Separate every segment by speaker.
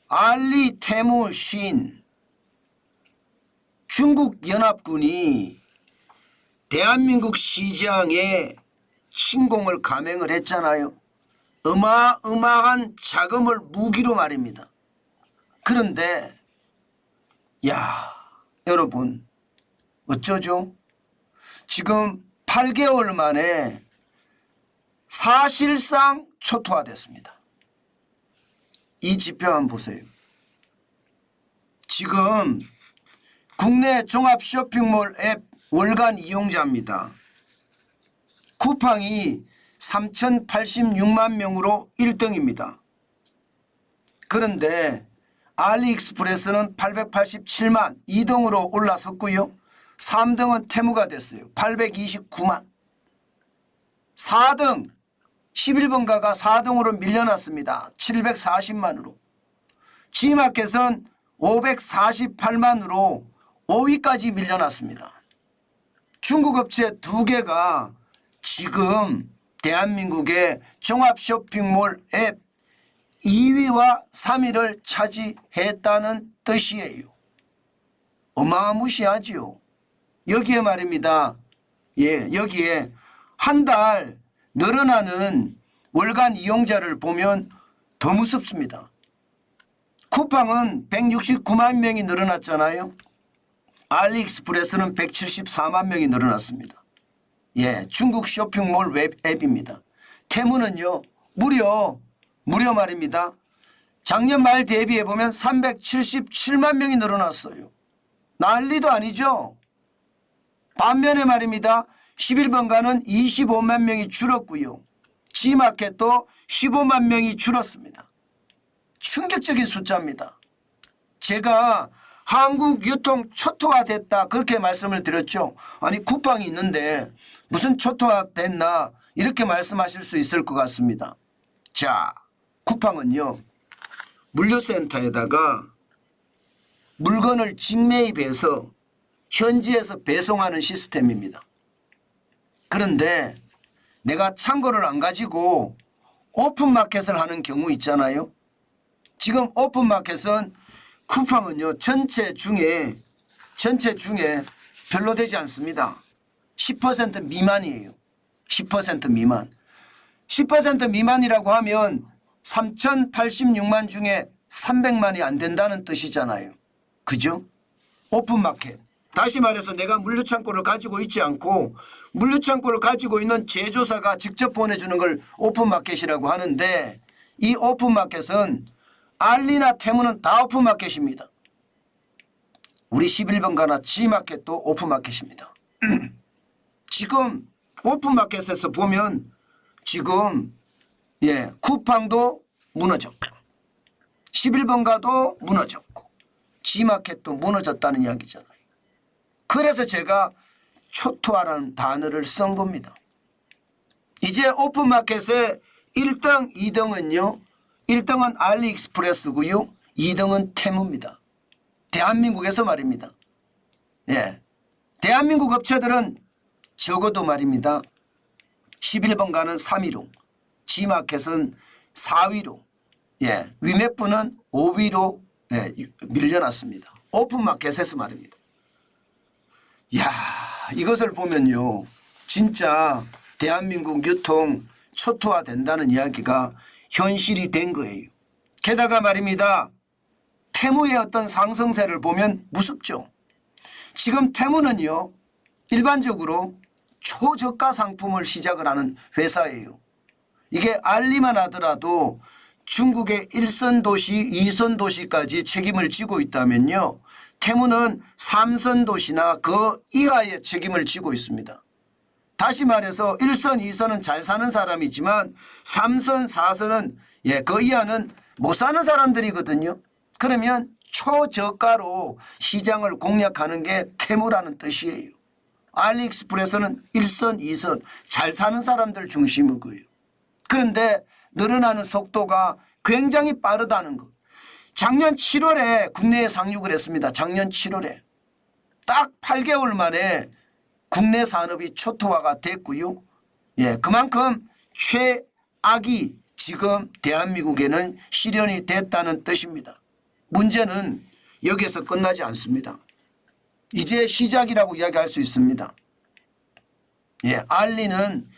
Speaker 1: 알리 테무 쉰 중국 연합군이 대한민국 시장에 침공을 감행을 했잖아요. 어마어마한 자금을 무기로 말입니다. 그런데 야 여러분 어쩌죠? 지금 8개월 만에 사실상 초토화됐습니다. 이 지표 한번 보세요. 지금 국내 종합 쇼핑몰 앱 월간 이용자입니다. 쿠팡이 3,086만 명으로 1등입니다. 그런데 알리익스프레스는 887만 2등으로 올라섰고요. 3등은 테무가 됐어요. 829만. 4등 11번가가 4등으로 밀려났습니다. 740만으로. G마켓은 548만으로 5위까지 밀려났습니다. 중국 업체 2개가 지금 대한민국의 종합 쇼핑몰 앱 2위와 3위를 차지했다는 뜻이에요. 어마무시하지요. 여기에 말입니다. 예, 여기에 한 달 늘어나는 월간 이용자를 보면 더 무섭습니다. 쿠팡은 169만 명이 늘어났잖아요. 알리익스프레스는 174만 명이 늘어났습니다. 예, 중국 쇼핑몰 웹 앱입니다. 테무는요, 무려 말입니다. 작년 말 대비해 보면 377만 명이 늘어났어요. 난리도 아니죠. 반면에 말입니다. 11번가는 25만 명이 줄었고요. G마켓도 15만 명이 줄었습니다. 충격적인 숫자입니다. 제가 한국 유통 초토화됐다 그렇게 말씀을 드렸죠. 아니 쿠팡이 있는데 무슨 초토화됐나 이렇게 말씀하실 수 있을 것 같습니다. 자, 쿠팡은요. 물류센터에다가 물건을 직매입해서 현지에서 배송하는 시스템입니다. 그런데 내가 창고를 안 가지고 오픈마켓을 하는 경우 있잖아요. 지금 오픈마켓은 쿠팡은요 전체 중에 별로 되지 않습니다. 10% 미만이에요. 10% 미만. 10% 미만이라고 하면 3,086만 중에 300만이 안 된다는 뜻이잖아요. 그죠? 오픈마켓. 다시 말해서 내가 물류창고를 가지고 있지 않고 물류창고를 가지고 있는 제조사가 직접 보내주는 걸 오픈마켓이라고 하는데 이 오픈마켓은 알리나 테무는 다 오픈마켓입니다. 우리 11번가나 G마켓도 오픈마켓입니다. 지금 오픈마켓에서 보면 지금 예 쿠팡도 무너졌고 11번가도 무너졌고 G마켓도 무너졌다는 이야기잖아요. 그래서 제가 초토화라는 단어를 쓴 겁니다. 이제 오픈마켓의 1등, 2등은요. 1등은 알리익스프레스고요. 2등은 테무입니다. 대한민국에서 말입니다. 예, 대한민국 업체들은 적어도 말입니다. 11번가는 3위로 G마켓은 4위로 예, 위메프는 5위로 예, 밀려났습니다. 오픈마켓에서 말입니다. 야, 이것을 보면요. 진짜 대한민국 유통 초토화 된다는 이야기가 현실이 된 거예요. 게다가 말입니다. 테무의 어떤 상승세를 보면 무섭죠. 지금 테무는요. 일반적으로 초저가 상품을 시작을 하는 회사예요. 이게 알리만 하더라도 중국의 1선 도시, 2선 도시까지 책임을 지고 있다면요. 테무는 3선 도시나 그 이하의 책임을 지고 있습니다. 다시 말해서 1선, 2선은 잘 사는 사람이지만 3선, 4선은 예, 그 이하는 못 사는 사람들이거든요. 그러면 초저가로 시장을 공략하는 게 테무라는 뜻이에요. 알리익스프레스는 1선, 2선 잘 사는 사람들 중심이고요. 그런데 늘어나는 속도가 굉장히 빠르다는 것. 작년 7월에 국내에 상륙을 했습니다. 작년 7월에. 딱 8개월 만에 국내 산업이 초토화가 됐고요. 예, 그만큼 최악이 지금 대한민국에는 실현이 됐다는 뜻입니다. 문제는 여기에서 끝나지 않습니다. 이제 시작이라고 이야기할 수 있습니다. 예, 알리는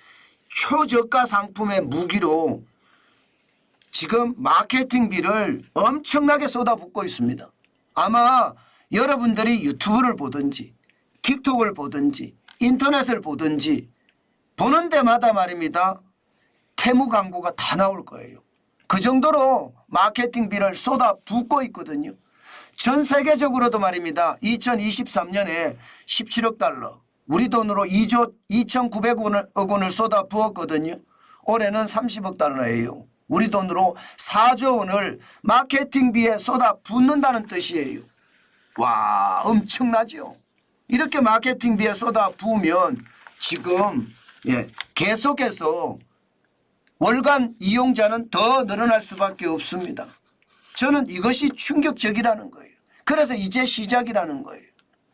Speaker 1: 초저가 상품의 무기로 지금 마케팅비를 엄청나게 쏟아붓고 있습니다. 아마 여러분들이 유튜브를 보든지 틱톡을 보든지 인터넷을 보든지 보는 데마다 말입니다. 테무 광고가 다 나올 거예요. 그 정도로 마케팅비를 쏟아붓고 있거든요. 전 세계적으로도 말입니다. 2023년에 17억 달러 우리 돈으로 2조 2,900억 원을 쏟아부었거든요. 올해는 30억 달러예요. 우리 돈으로 4조 원을 마케팅비에 쏟아붓는다는 뜻이에요. 와, 엄청나죠. 이렇게 마케팅비에 쏟아부으면 지금 계속해서 월간 이용자는 더 늘어날 수밖에 없습니다. 저는 이것이 충격적이라는 거예요. 그래서 이제 시작이라는 거예요.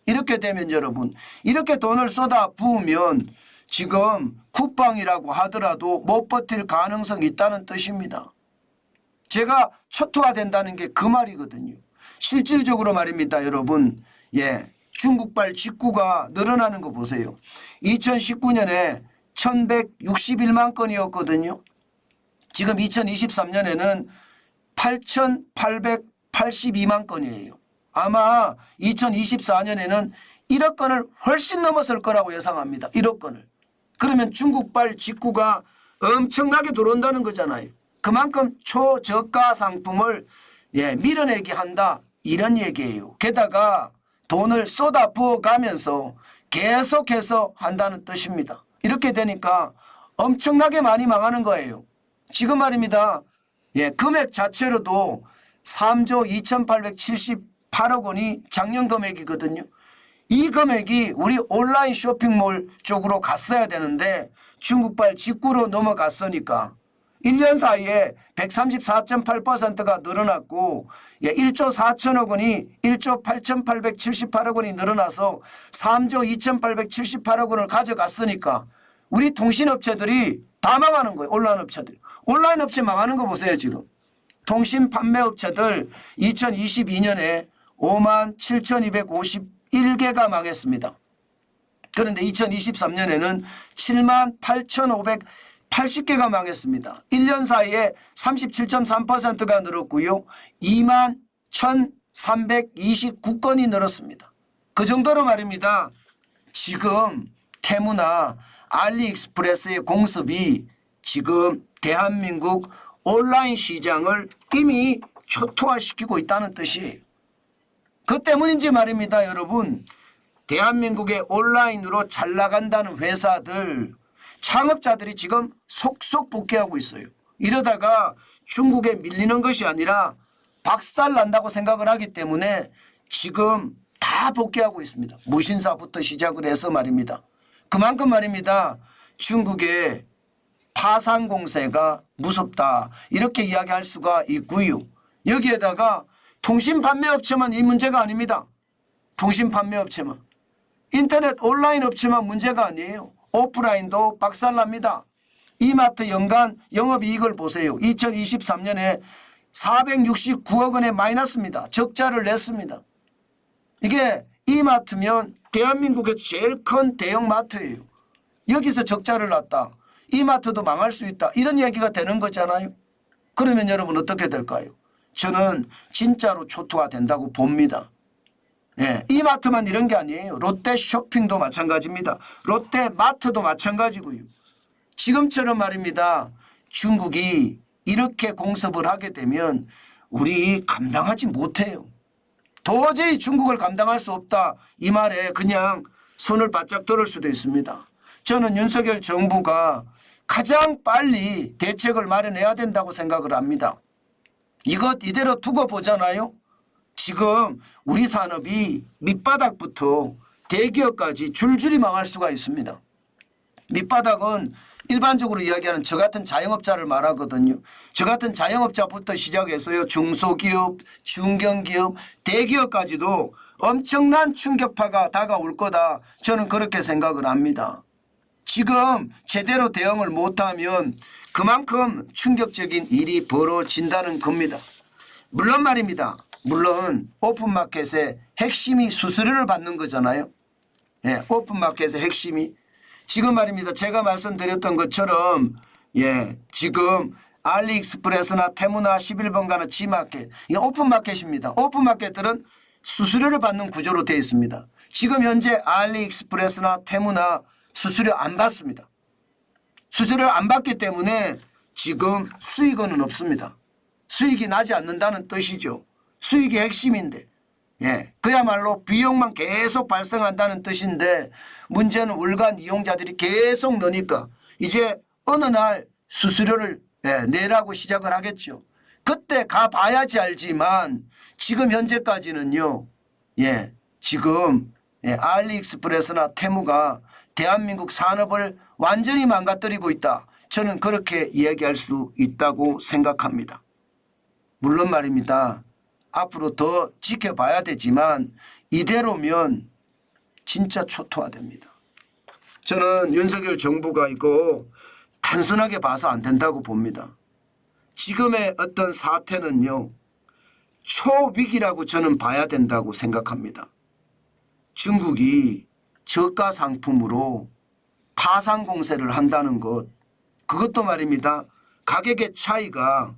Speaker 1: 이렇게 되면 여러분, 이렇게 돈을 쏟아 부으면 지금 쿠팡이라고 하더라도 못 버틸 가능성이 있다는 뜻입니다. 제가 초토화된다는 게 그 말이거든요. 실질적으로 말입니다. 여러분, 중국발 직구가 늘어나는 거 보세요. 2019년에 1161만 건이었거든요. 지금 2023년에는 8,882만 건이에요. 아마 2024년에는 1억 건을 훨씬 넘었을 거라고 예상합니다. 1억 건을. 그러면 중국발 직구가 엄청나게 들어온다는 거잖아요. 그만큼 초저가 상품을 밀어내게 한다. 이런 얘기예요. 게다가 돈을 쏟아 부어가면서 계속해서 한다는 뜻입니다. 이렇게 되니까 엄청나게 많이 망하는 거예요. 지금 말입니다. 금액 자체로도 3조 2,878억 원이 작년 금액이거든요. 이 금액이 우리 온라인 쇼핑몰 쪽으로 갔어야 되는데 중국발 직구로 넘어갔으니까 1년 사이에 134.8%가 늘어났고 1조 4천억 원이 1조 8,878억 원이 늘어나서 3조 2,878억 원을 가져갔으니까 우리 통신업체들이 다 망하는 거예요. 온라인 업체들이. 온라인 업체 망하는 거 보세요. 지금. 통신 판매업체들 2022년에 57,251개가 망했습니다. 그런데 2023년에는 78,580개가 망했습니다. 1년 사이에 37.3%가 늘었고요. 21,329건이 늘었습니다. 그 정도로 말입니다. 지금 테무나 알리익스프레스의 공습이 지금 대한민국 온라인 시장을 이미 초토화시키고 있다는 뜻이에요. 그 때문인지 말입니다. 여러분, 대한민국의 온라인으로 잘 나간다는 회사들, 창업자들이 지금 속속 복귀하고 있어요. 이러다가 중국에 밀리는 것이 아니라 박살난다고 생각을 하기 때문에 지금 다 복귀하고 있습니다. 무신사부터 시작을 해서 말입니다. 그만큼 말입니다. 중국의 파산 공세가 무섭다. 이렇게 이야기할 수가 있고요. 여기에다가 통신 판매업체만 이 문제가 아닙니다. 통신 판매업체만. 인터넷 온라인 업체만 문제가 아니에요. 오프라인도 박살납니다. 이마트 연간 영업이익을 보세요. 2023년에 469억 원의 마이너스입니다. 적자를 냈습니다. 이게 이마트면 대한민국의 제일 큰 대형마트예요. 여기서 적자를 났다. 이마트도 망할 수 있다. 이런 얘기가 되는 거잖아요. 그러면 여러분 어떻게 될까요? 저는 진짜로 초토화 된다고 봅니다. 이마트만 이런 게 아니에요. 롯데 쇼핑도 마찬가지입니다. 롯데 마트도 마찬가지고요. 지금처럼 말입니다. 중국이 이렇게 공습을 하게 되면 우리 감당하지 못해요. 도저히 중국을 감당할 수 없다. 이 말에 그냥 손을 바짝 들을 수도 있습니다. 저는 윤석열 정부가 가장 빨리 대책을 마련해야 된다고 생각을 합니다. 이것 이대로 두고 보잖아요. 지금 우리 산업이 밑바닥부터 대기업까지 줄줄이 망할 수가 있습니다. 밑바닥은 일반적으로 이야기하는 저 같은 자영업자를 말하거든요. 저 같은 자영업자부터 시작해서요. 중소기업, 중견기업, 대기업까지도 엄청난 충격파가 다가올 거다. 저는 그렇게 생각을 합니다. 지금 제대로 대응을 못하면 그만큼 충격적인 일이 벌어진다는 겁니다. 물론 말입니다. 물론 오픈마켓의 핵심이 수수료를 받는 거잖아요. 예, 오픈마켓의 핵심이 지금 말입니다. 제가 말씀드렸던 것처럼 예, 지금 알리익스프레스나 테무나 11번 가는 G마켓 이게 오픈마켓입니다. 오픈마켓들은 수수료를 받는 구조로 되어 있습니다. 지금 현재 알리익스프레스나 테무나 수수료 안 받습니다. 수수료를 안 받기 때문에 지금 수익은 없습니다. 수익이 나지 않는다는 뜻이죠. 수익이 핵심인데 예, 그야말로 비용만 계속 발생한다는 뜻인데 문제는 월간 이용자들이 계속 느니까 이제 어느 날 수수료를 내라고 시작을 하겠죠. 그때 가봐야지 알지만 지금 현재까지는요. 예, 지금 알리익스프레스나 테무가 대한민국 산업을 완전히 망가뜨리고 있다. 저는 그렇게 이야기할 수 있다고 생각합니다. 물론 말입니다. 앞으로 더 지켜봐야 되지만 이대로면 진짜 초토화됩니다. 저는 윤석열 정부가 이거 단순하게 봐서 안 된다고 봅니다. 지금의 어떤 사태는요. 초위기라고 저는 봐야 된다고 생각합니다. 중국이 저가 상품으로 파상 공세를 한다는 것 그것도 말입니다. 가격의 차이가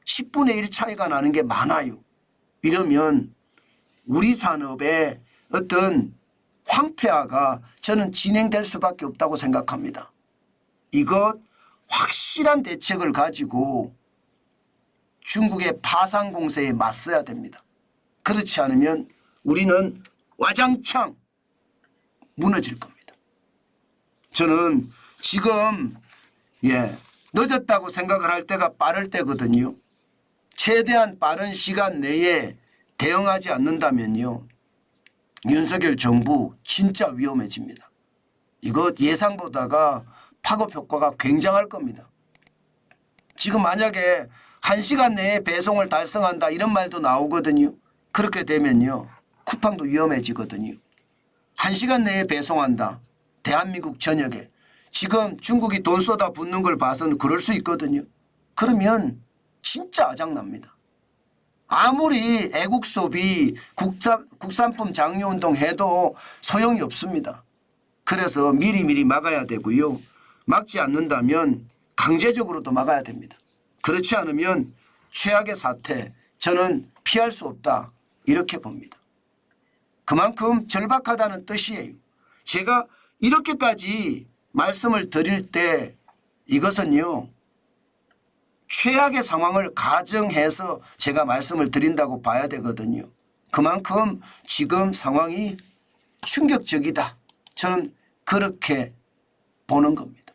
Speaker 1: 10분의 1 차이가 나는 게 많아요. 이러면 우리 산업의 어떤 황폐화가 저는 진행될 수밖에 없다고 생각합니다. 이것 확실한 대책을 가지고 중국의 파상 공세에 맞서야 됩니다. 그렇지 않으면 우리는 와장창 무너질 겁니다. 저는 지금 늦었다고 생각을 할 때가 빠를 때거든요. 최대한 빠른 시간 내에 대응하지 않는다면요. 윤석열 정부 진짜 위험해집니다. 이거 예상보다가 파급 효과가 굉장할 겁니다. 지금 만약에 1시간 내에 배송을 달성한다 이런 말도 나오거든요. 그렇게 되면요. 쿠팡도 위험해지거든요. 1시간 내에 배송한다. 대한민국 전역에. 지금 중국이 돈 쏟아붓는 걸 봐서는 그럴 수 있거든요. 그러면 진짜 아작납니다. 아무리 애국 소비 국산품 장려운동 해도 소용이 없습니다. 그래서 미리미리 막아야 되고요. 막지 않는다면 강제적으로도 막아야 됩니다. 그렇지 않으면 최악의 사태 저는 피할 수 없다 이렇게 봅니다. 그만큼 절박하다는 뜻이에요. 제가 이렇게까지 말씀을 드릴 때 이것은요. 최악의 상황을 가정해서 제가 말씀을 드린다고 봐야 되거든요. 그만큼 지금 상황이 충격적이다. 저는 그렇게 보는 겁니다.